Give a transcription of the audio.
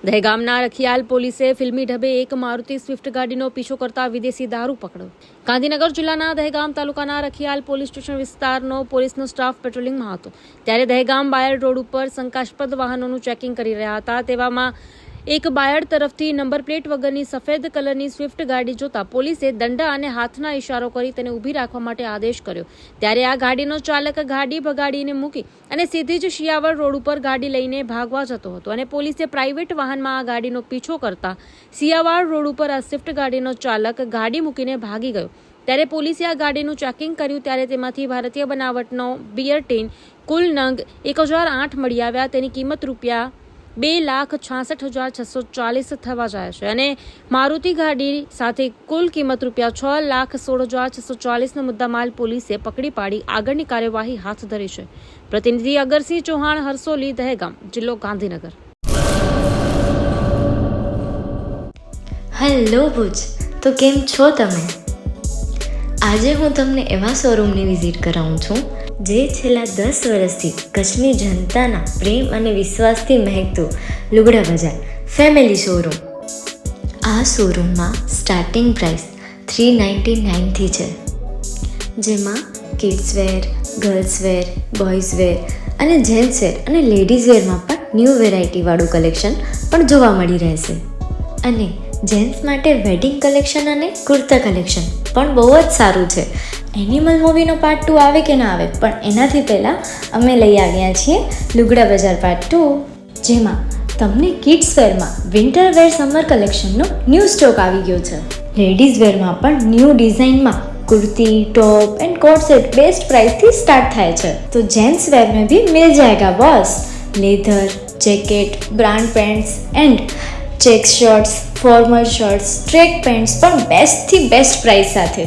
દહેગામના રખિયાલ પોલીસે ફિલ્મી ઢબે એક મારુતિ સ્વિફ્ટ ગાડીનો પીછો કરતા વિદેશી દારૂ પકડ્યો. ગાંધીનગર જિલ્લાના દહેગામ તાલુકાના રખિયાલ પોલીસ સ્ટેશન વિસ્તારનો પોલીસનો સ્ટાફ પેટ્રોલિંગમાં હતો. ત્યારે દહેગામ બાયડ રોડ ઉપર શંકાસ્પદ વાહનોનું ચેકિંગ કરી રહ્યા હતા. તેવામાં એક બાયડ તરફથી નંબર પ્લેટ વગરની સફેદ કલરની સ્વિફ્ટ ગાડી જોતા પોલીસે દંડા અને હાથના ઇશારો કરી તેને ઊભી રાખવા માટે આદેશ કર્યો. ત્યારે આ ગાડીનો ચાલક ગાડી ભગાડીને મૂકી અને સીધી જ શિયાવળ રોડ ઉપર ગાડી લઈને ભાગવા જતો હતો અને પોલીસે પ્રાઇવેટ વાહનમાં આ ગાડીનો પીછો કરતા શિયાવાળ રોડ ઉપર આ સ્વિફ્ટ ગાડીનો ચાલક ગાડી મૂકીને ભાગી ગયો. ત્યારે પોલીસે આ ગાડીનું ચેકિંગ કર્યું ત્યારે તેમાંથી ભારતીય બનાવટનો બિયર ટીન કુલ નંગ 1008 મળી આવ્યા. તેની કિંમત રૂપિયા 2,66,640 થવા જાય છે અને મારુતિ ગાડી સાથે કુલ કિંમત રૂપિયા 6,16,640નો મુદ્દામાલ પોલીસે પકડી પાડી આગળની કાર્યવાહી હાથ ધરી છે. પ્રતિનિધિ અગરસિંહ ચૌહાણ, હરસોલી, દહેગામ, જિલ્લો ગાંધીનગર. હેલો ભુજ, તો કેમ છો તમે? આજે હું તમને એવા શોરૂમની વિઝિટ કરાવું છું જે છેલ્લા 10 વર્ષથી કચ્છની જનતાના પ્રેમ અને વિશ્વાસથી મહેકતું લુગડા બજાર ફેમિલી શોરૂમ. આ શોરૂમમાં સ્ટાર્ટિંગ પ્રાઇસ 399થી છે, જેમાં kids wear, girls wear, boys wear અને જેન્ટ્સ વેર અને લેડીઝ વેરમાં પણ ન્યૂ વેરાયટીવાળું કલેક્શન પણ જોવા મળી રહેશે. અને જેન્ટ્સ માટે વેડિંગ કલેક્શન અને કુર્તા કલેક્શન પણ બહુ જ સારું છે. એનિમલ મૂવીનો પાર્ટ 2 આવે કે ના આવે, પણ એનાથી પહેલાં અમે લઈ આવ્યા છીએ લુગડા બજાર પાર્ટ 2, જેમાં તમને કિડ્સ વેરમાં વિન્ટર વેર સમર કલેક્શનનો ન્યૂ સ્ટોક આવી ગયો છે. લેડીઝ વેરમાં પણ ન્યૂ ડિઝાઇનમાં kurti, top and coat set best price थी स्टार्ट थाय छे. तो जेंट्स वेर में भी मिल जाएगा boss. Leather, jacket, brand pants and check shirts, formal shirts, track pants पर बेस्ट थी बेस्ट प्राइस साथे.